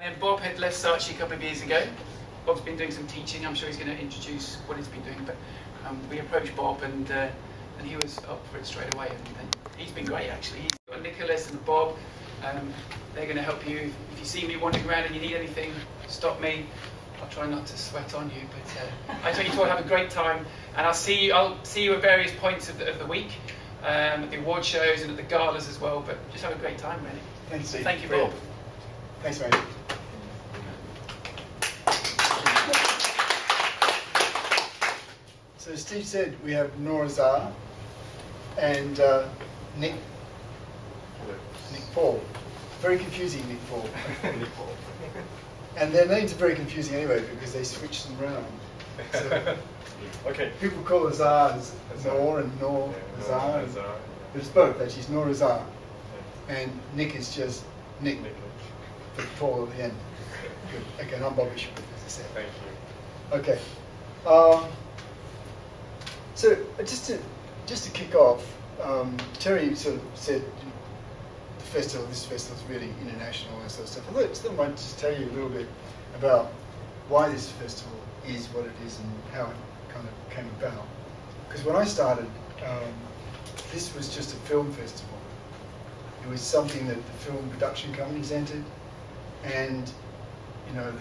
And Bob had left Saatchi a couple of years ago. Bob's been doing some teaching. I'm sure he's going to introduce what he's been doing. But we approached Bob, and he was up for it straight away. And he's been great, actually. He's got Nicholas and Bob. They're going to help you. If you see me wandering around and you need anything, stop me. I'll try not to sweat on you, but I just want you to all have a great time. And I'll see you at various points of the week, at the award shows and at the galas as well. But just have a great time, really. Thanks, Steve. Thank you, Bob. Thanks, mate. So Steve said we have Nora Zah and Nick Paul. Very confusing, Nick Paul. Nick Paul. And their names are very confusing anyway because they switch them around. So okay. people call Azar Nor and Nor Azar. But it's both, actually. It's Nor Azar. And Nick is just Nick. With Paul at the end. Good. Okay, and I'm Bob Isherwood, as I said. Thank you. Okay. So just to kick off, Terry sort of said this festival is really international and sort of stuff. I still might just tell you a little bit about why this festival is what it is and how it kind of came about. Because when I started, this was just a film festival. It was something that the film production companies entered, and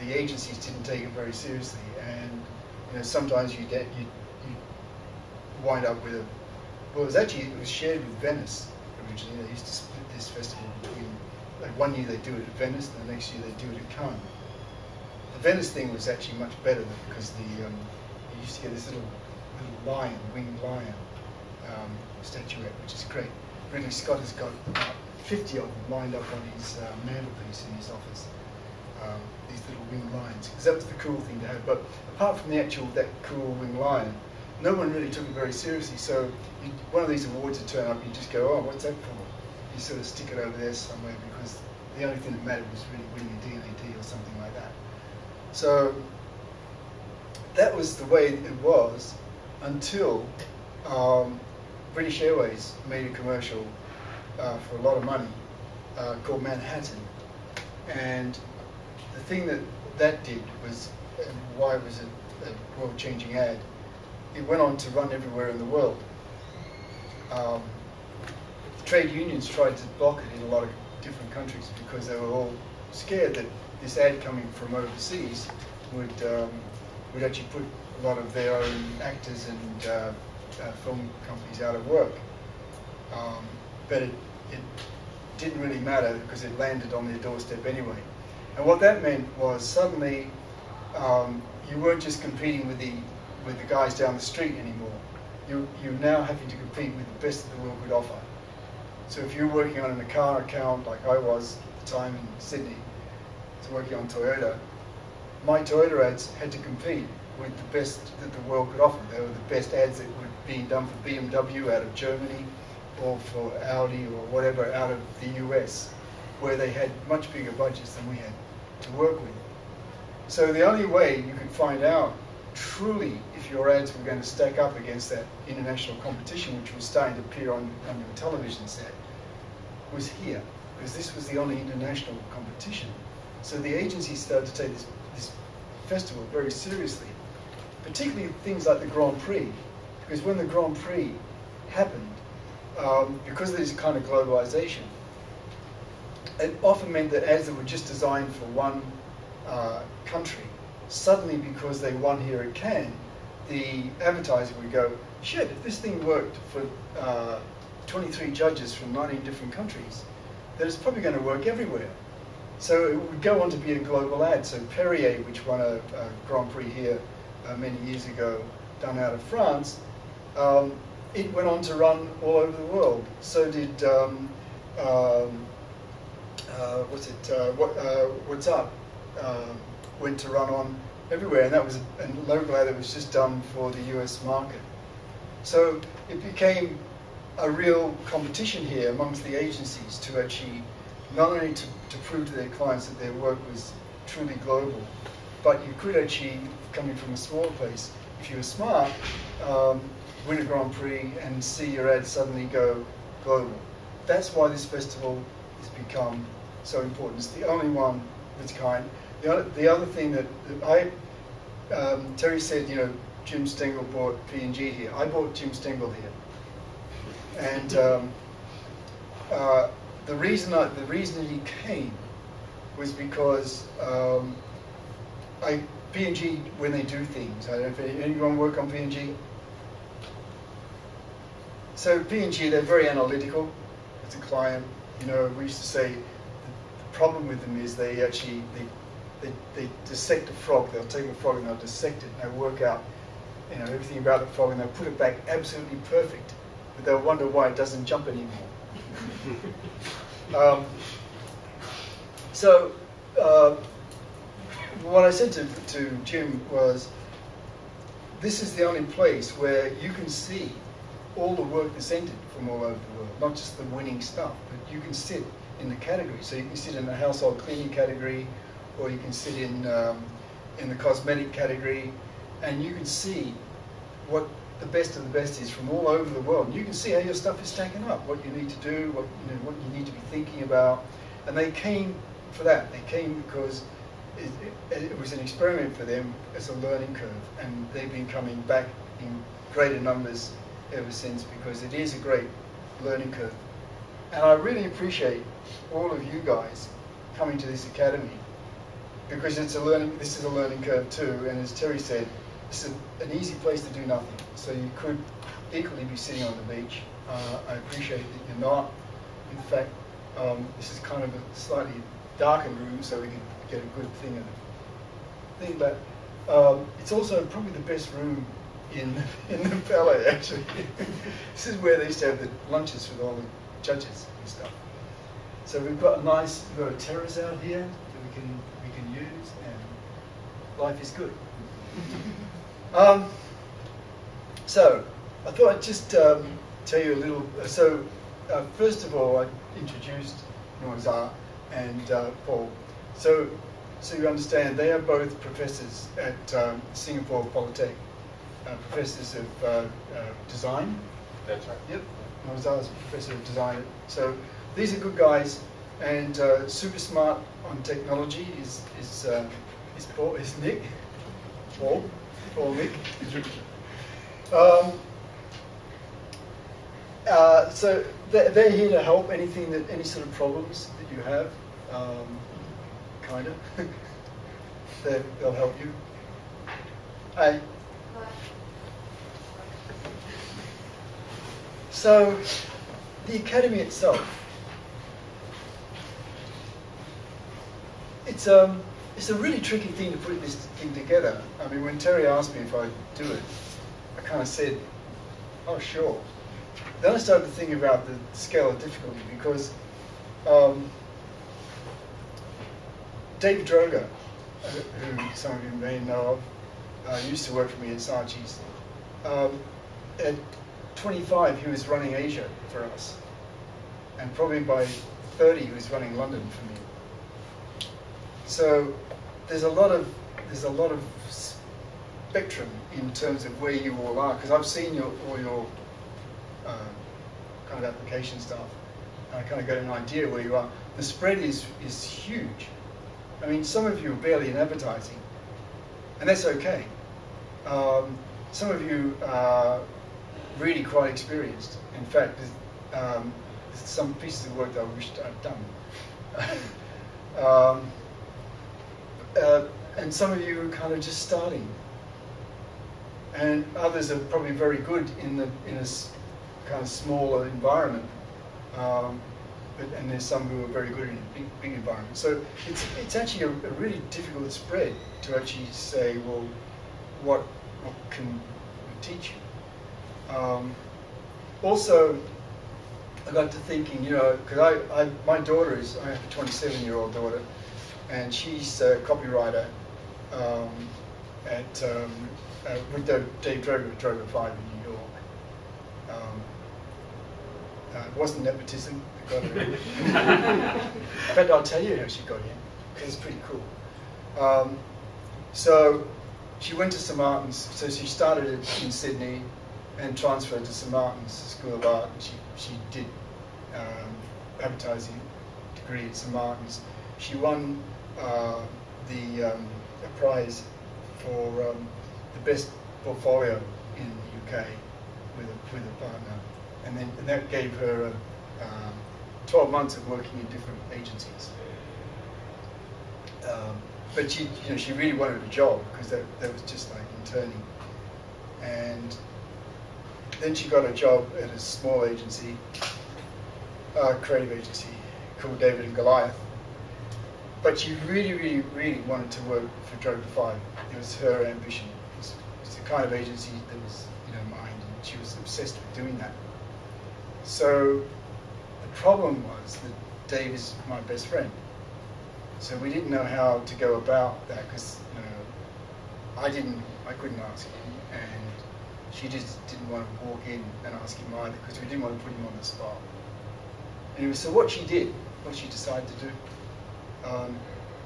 the agencies didn't take it very seriously. And sometimes you wind up with it was shared with Venice originally. They used to split this festival between, like, one year they do it at Venice, and the next year they do it at Cannes. The Venice thing was actually much better because you used to get this little lion, winged lion statuette, which is great. Ridley Scott has got about 50 of them lined up on his mantelpiece in his office. These little winged lions, because that was the cool thing to have. But apart from that cool winged lion, no one really took it very seriously. So one of these awards would turn up, and you just go, oh, what's that for? You sort of stick it over there somewhere because the only thing that mattered was really winning a DNAD or something like that. So that was the way it was until British Airways made a commercial for a lot of money called Manhattan. And the thing that did was, and why it was a world-changing ad, it went on to run everywhere in the world. Trade unions tried to block it in a lot of different countries because they were all scared that this ad coming from overseas would actually put a lot of their own actors and film companies out of work. But it didn't really matter because it landed on their doorstep anyway. And what that meant was suddenly you weren't just competing with the guys down the street anymore. You're now having to compete with the best that the world could offer. So if you're working on a car account like I was at the time in Sydney, working on Toyota, my Toyota ads had to compete with the best that the world could offer. They were the best ads that were being done for BMW out of Germany or for Audi or whatever out of the US, where they had much bigger budgets than we had to work with. So the only way you could find out truly if your ads were going to stack up against that international competition, which was starting to appear on your television set, was here, because this was the only international competition. So the agencies started to take this festival very seriously, particularly things like the Grand Prix, because when the Grand Prix happened, because of this kind of globalization, it often meant that ads that were just designed for one country, suddenly because they won here at Cannes, the advertiser would go, shit, if this thing worked for 23 judges from 19 different countries, then it's probably going to work everywhere. So it would go on to be a global ad. So Perrier, which won a Grand Prix here many years ago, done out of France, it went on to run all over the world. So did What's Up went to run on everywhere, and that was a local ad that was just done for the US market. So it became a real competition here amongst the agencies to actually not only to prove to their clients that their work was truly global, but you could actually, coming from a small place, if you were smart, win a Grand Prix and see your ad suddenly go global. That's why this festival has become so important. It's the only one its kind. The other thing that Terry said, you know, Jim Stengel bought P&G here. I bought Jim Stengel here, and the reason that he came was because P&G, when they do things, I don't know if anyone work on P&G. So P&G, they're very analytical. As a client, you know, we used to say the problem with them is they actually they dissect a frog. They'll take a frog and they'll dissect it and they'll work out, you know, everything about the frog and they'll put it back absolutely perfect, but they'll wonder why it doesn't jump anymore. What I said to Jim was, this is the only place where you can see all the work that's entered from all over the world, not just the winning stuff, but you can sit in the category. So you can sit in the household cleaning category, or you can sit in the cosmetic category, and you can see what the best of the best is from all over the world. And you can see how your stuff is stacking up, what you need to do, what you need to be thinking about. And they came for that. They came because it was an experiment for them as a learning curve, and they've been coming back in greater numbers ever since, because it is a great learning curve. And I really appreciate all of you guys coming to this academy, because this is a learning curve too, and as Terry said, it's an easy place to do nothing. So you could equally be sitting on the beach. I appreciate that you're not. In fact, this is kind of a slightly darkened room, so we can get a good thing but it's also probably the best room in the ballet, actually. This is where they used to have the lunches with all the judges and stuff. So we've got a terrace out here that we can use, and life is good. So I thought I'd just tell you a little. So first of all, I introduced Noizar and Paul. So you understand, they are both professors at Singapore Polytechnic, professors of design. That's right. Yep. Noizar is a professor of design. So these are good guys, and super smart on technology is Nick. Paul Nick. So they're here to help any sort of problems that you have, kind of. They'll help you. Hi. So the academy itself, it's a really tricky thing to put this thing together. I mean, when Terry asked me if I'd do it, I kind of said, oh, sure. Then I started to think about the scale of difficulty, because Dave Droga, who some of you may know of, used to work for me at Saatchi's. At 25, he was running Asia for us, and probably by 30, he was running London for me. So there's a lot of spectrum in terms of where you all are, because I've seen all your kind of application stuff, and I kind of got an idea where you are. The spread is huge. I mean, some of you are barely in advertising, and that's okay. Some of you are really quite experienced. In fact, there's some pieces of work that I wished I'd done. And some of you are kind of just starting, and others are probably very good in a kind of smaller environment, and there's some who are very good in a big environment. So it's actually a really difficult spread to actually say, well, what can we teach you? Also, I got to thinking, you know, because my daughter I have a 27-year-old daughter, and she's a copywriter with Dave Droga 5 in New York. It wasn't nepotism that got her in. In fact, I'll tell you how she got in, because it's pretty cool. So she went to St Martin's. So she started in Sydney and transferred to St Martin's School of Art, and she did advertising degree at St Martin's. She won a prize for the best portfolio in the UK with a partner, and that gave her 12 months of working in different agencies. But she really wanted a job because that was just like interning, and then she got a job at a small agency, creative agency called Day01a. But she really, really, really wanted to work for Droga 5. It was her ambition. It's the kind of agency that was in her mind, and she was obsessed with doing that. So the problem was that Dave is my best friend. So we didn't know how to go about that because I couldn't ask him, and she just didn't want to walk in and ask him either because we didn't want to put him on the spot. Anyway, so what she decided to do,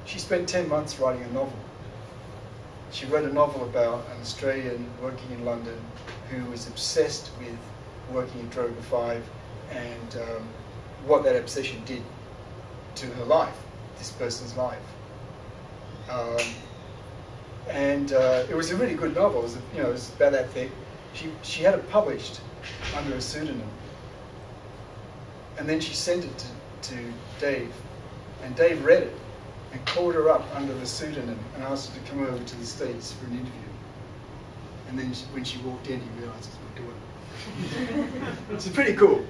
she spent 10 months writing a novel. She wrote a novel about an Australian working in London who was obsessed with working at Droga 5 and what that obsession did to her life, this person's life. It was a really good novel. It was about that thick. She had it published under a pseudonym, and then she sent it to Dave, and Dave read it and called her up under the pseudonym and asked her to come over to the States for an interview. And then when she walked in, he realised it was my daughter. It's pretty cool.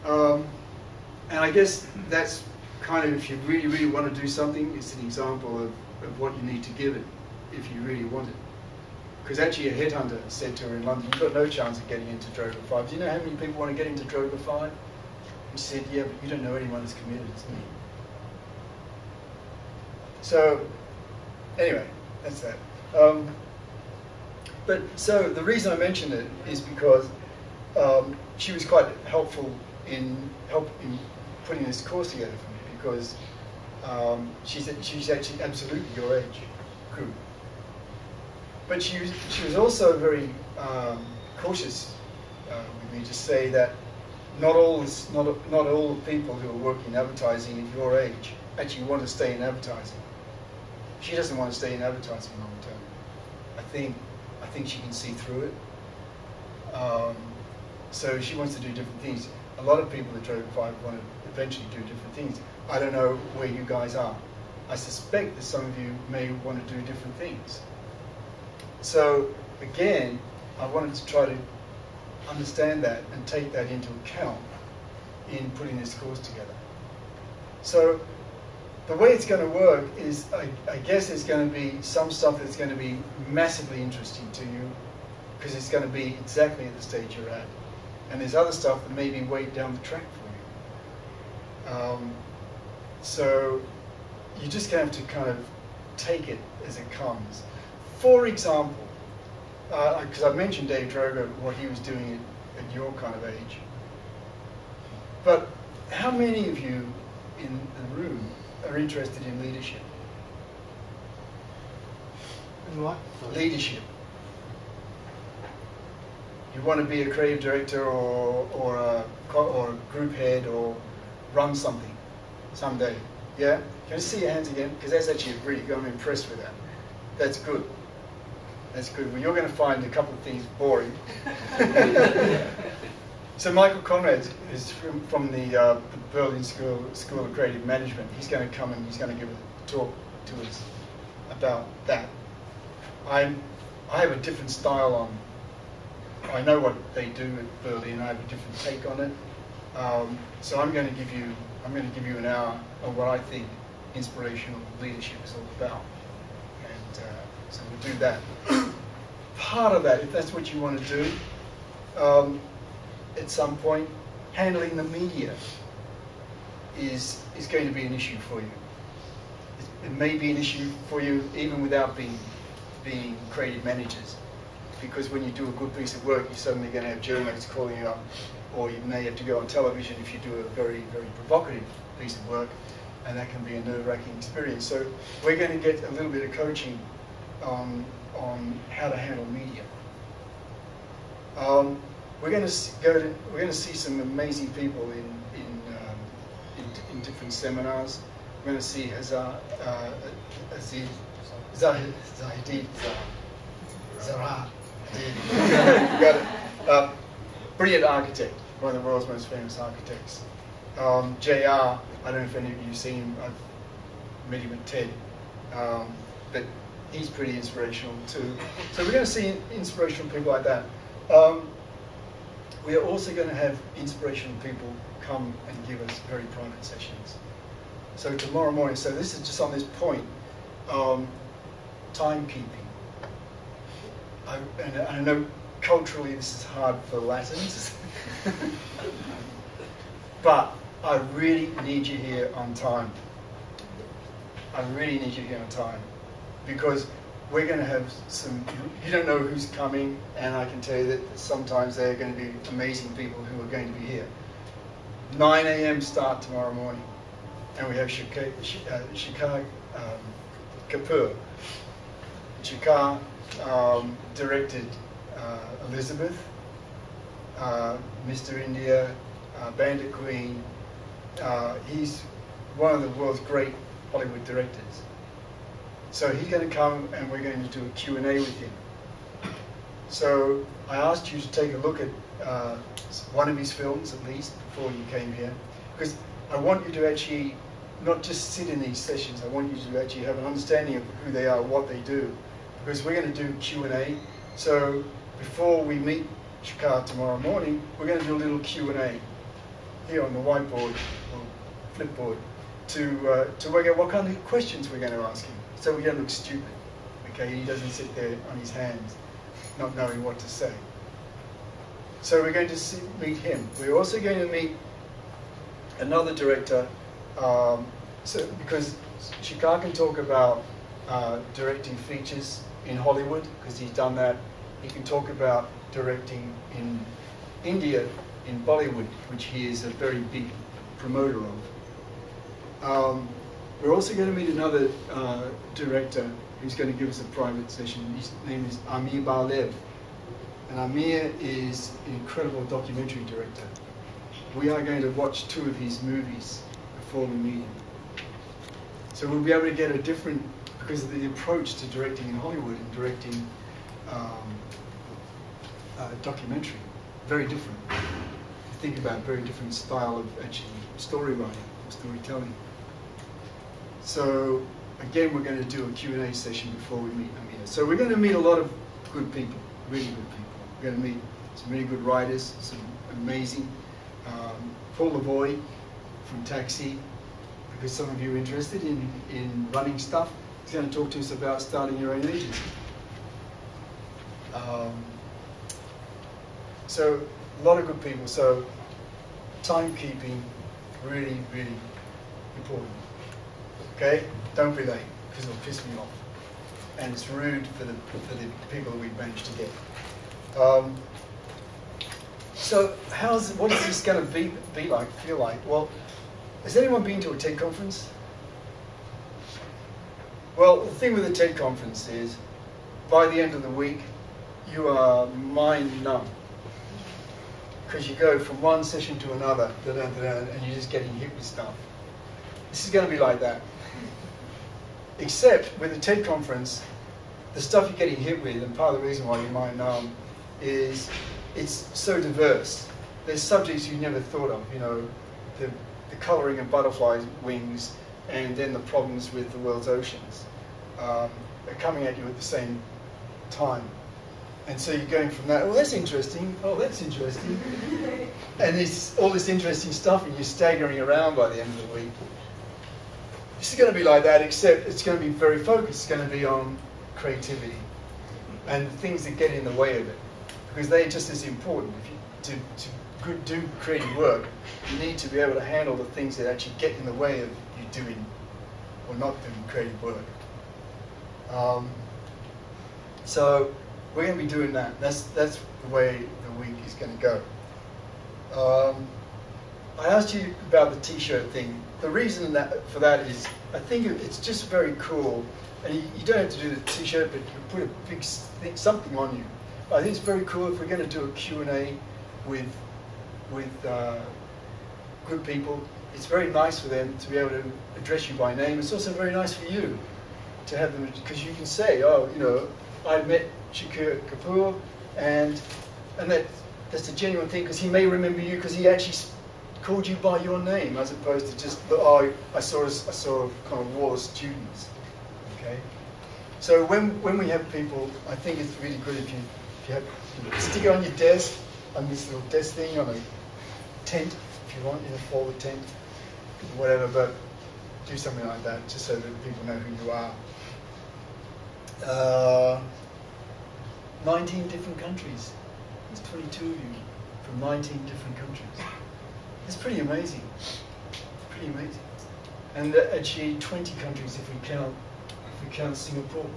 And I guess that's kind of, if you really, really want to do something, it's an example of what you need to give it if you really want it. Because actually a headhunter said to her in London, you've got no chance of getting into Droga 5. Do you know how many people want to get into Droga 5? And she said, yeah, but you don't know anyone that's committed as me. So, anyway, that's that. So the reason I mentioned it is because she was quite helpful in putting this course together for me, because she's actually absolutely your age group. But she was also very cautious with me to say that not all the people who are working in advertising at your age actually want to stay in advertising. She doesn't want to stay in advertising long term. I think she can see through it. So she wants to do different things. A lot of people at Droga 5 want to eventually do different things. I don't know where you guys are. I suspect that some of you may want to do different things. So again, I wanted to try to understand that and take that into account in putting this course together. So the way it's going to work is, I guess there's going to be some stuff that's going to be massively interesting to you because it's going to be exactly at the stage you're at. And there's other stuff that may be way down the track for you. So you're just going to have to kind of take it as it comes. For example, because I mentioned Dave Droga, what he was doing at your kind of age. But how many of you in the room are interested in leadership? In what? Leadership. You want to be a creative director or a group head or run something someday. Yeah? Can I see your hands again? Because that's actually really good. I'm impressed with that. That's good. That's good. Well, you're going to find a couple of things boring. So Michael Conrad is from the Berlin School of Creative Management. He's going to come and he's going to give a talk to us about that. I have a different style on. I know what they do at Berlin. I have a different take on it. So I'm going to give you an hour of what I think inspirational leadership is all about. And so we'll do that. Part of that, if that's what you want to do, at some point, handling the media is going to be an issue for you. It may be an issue for you even without being creative managers, because when you do a good piece of work, you're suddenly going to have journalists calling you up, or you may have to go on television if you do a very, very provocative piece of work, and that can be a nerve-wracking experience. So we're going to get a little bit of coaching on how to handle media. We're going to see some amazing people in different seminars. We're going to see Zahra. Got it. Brilliant architect, one of the world's most famous architects. JR, I don't know if any of you have seen him, I've met him at TED, but he's pretty inspirational too. So we're going to see inspirational people like that. We are also going to have inspirational people come and give us very private sessions. So tomorrow morning, so this is just on this point, timekeeping. And I know culturally this is hard for Latins, but I really need you here on time. I really need you here on time, because we're going to have some, you don't know who's coming, and I can tell you that sometimes they're going to be amazing people who are going to be here. 9 a.m. start tomorrow morning, and we have Shikar Kapoor. Shikar directed Elizabeth, Mr. India, Bandit Queen. He's one of the world's great Hollywood directors. So he's going to come and we're going to do a Q&A with him. So I asked you to take a look at one of his films at least before you came here, because I want you to actually not just sit in these sessions, I want you to actually have an understanding of who they are, what they do, because we're going to do Q&A. So before we meet Shikar tomorrow morning, we're going to do a little Q&A here on the whiteboard or flipboard to work out what kind of questions we're going to ask him, so we don't look stupid. Okay, he doesn't sit there on his hands, not knowing what to say. So we're going to meet him. We're also going to meet another director, because Shikar can talk about directing features in Hollywood, because he's done that. He can talk about directing in India, in Bollywood, which he is a very big promoter of. We're also going to meet another director who's going to give us a private session. His name is Amir Balev. And Amir is an incredible documentary director. We are going to watch 2 of his movies before we meet him. So we'll be able to get a different, because of the approach to directing in Hollywood and directing documentary, very different. Think about a very different style of actually story writing, storytelling. So again, we're going to do a Q&A session before we meet Amir. So we're going to meet a lot of good people, really good people. We're going to meet some really good writers, some amazing. Paul Lavoie from Taxi, because some of you are interested in running stuff. He's going to talk to us about starting your own agency. So a lot of good people. So timekeeping, really, really important. Okay, don't be late, because it'll piss me off, and it's rude for the people that we've managed to get. So what is this going to be like, feel like? Well, has anyone been to a TED conference? Well, the thing with the TED conference is, by the end of the week, you are mind numb, because you go from one session to another, and you're just getting hit with stuff. This is going to be like that. Except with the TED conference, the stuff you're getting hit with, and part of the reason why you're mind numb, is it's so diverse. There's subjects you never thought of, you know, the colouring of butterflies' wings, and then the problems with the world's oceans. They're coming at you at the same time. And so you're going from that, oh, that's interesting, oh, that's interesting. And there's all this interesting stuff, and you're staggering around by the end of the week. This is going to be like that, except it's going to be very focused. It's going to be on creativity and things that get in the way of it, because they're just as important. If you, to do creative work, you need to be able to handle the things that actually get in the way of you doing or not doing creative work. So we're going to be doing that. That's the way the week is going to go. I asked you about the T-shirt thing. The reason for that is, I think it's just very cool, and you don't have to do the T-shirt, but you can put a big something on you. I think it's very cool if we're going to do a Q&A with good people, it's very nice for them to be able to address you by name. It's also very nice for you to have them, because you can say, oh, you know, I met Shakur Kapoor, and that's a genuine thing, because he may remember you because he actually called you by your name, as opposed to just, oh, I saw kind of wall of students. Okay, so when we have people, I think it's really good if you have, stick it on your desk, on this little desk thing, on a tent, if you want, in a folded tent, whatever, but do something like that, just so that people know who you are. 19 different countries. There's 22 of you from 19 different countries. It's pretty amazing. Pretty amazing. And actually 20 countries if we count Singapore.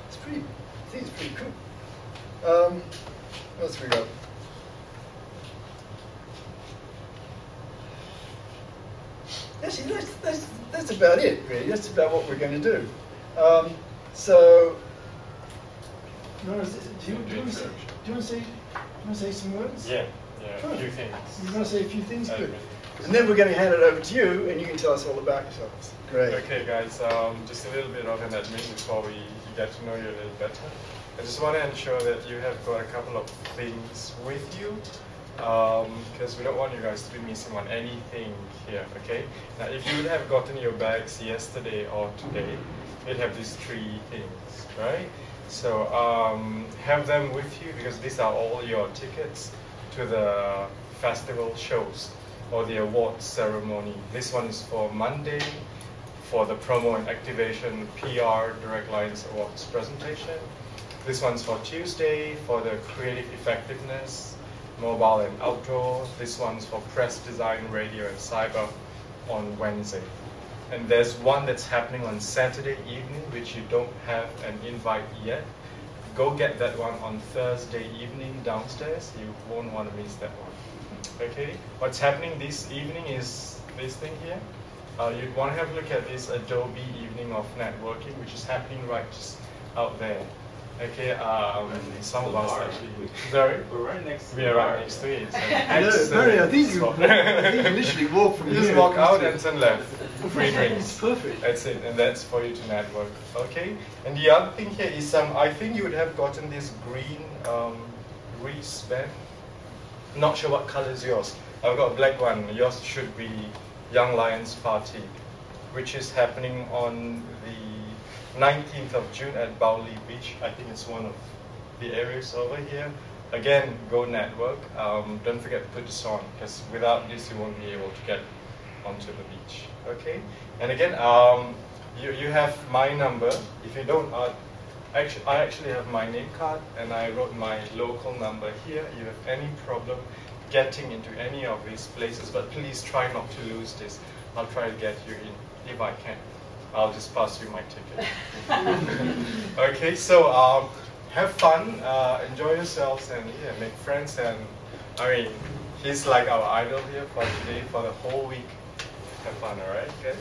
It's pretty, I think it's pretty cool. What else we got? Actually, that's about it, really. That's about what we're going to do. So, do you want to say some words? Yeah, Sure. a few things. You want to say a few things? Good. And then we're going to hand it over to you, and you can tell us all about yourselves. Great. Okay, guys, just a little bit of an admin before we get to know you a little better. I just want to ensure that you have got a couple of things with you, because we don't want you guys to be missing on anything here, okay? Now, if you would have gotten your bags yesterday or today, you'd have these 3 things, right? So have them with you, because these are all your tickets to the festival shows or the awards ceremony. This one is for Monday, for the promo and activation PR Direct Lines Awards presentation. This one's for Tuesday, for the creative effectiveness, mobile and outdoor. This one's for press design, radio and cyber on Wednesday. And there's one that's happening on Saturday evening, which you don't have an invite yet. Go get that one on Thursday evening downstairs. You won't want to miss that one. Okay, what's happening this evening is this thing here. You'd want to have a look at this Adobe Evening of Networking, which is happening right just out there. Okay, some of us actually. Sorry? We're right next to We are right next to it. So I think you literally walk from you here. just walk out and turn left. Free drinks. Perfect. That's it, and that's for you to network. Okay? And the other thing here is I think you would have gotten this green wristband. Not sure what color is yours. I've got a black one. Yours should be Young Lions Party, which is happening on the 19th of June at Bowley Beach. I think it's one of the areas over here. Again, go network. Don't forget to put this on, because without this you won't be able to get onto the beach. Okay? And again, you have my number. If you don't, I actually have my name card, and I wrote my local number here. You have any problem getting into any of these places, but please try not to lose this. I'll try to get you in if I can. I'll just pass you my ticket. Okay, so have fun, enjoy yourselves, and yeah, make friends. And I mean, he's like our idol here for today, for the whole week. Have fun, all right, guys?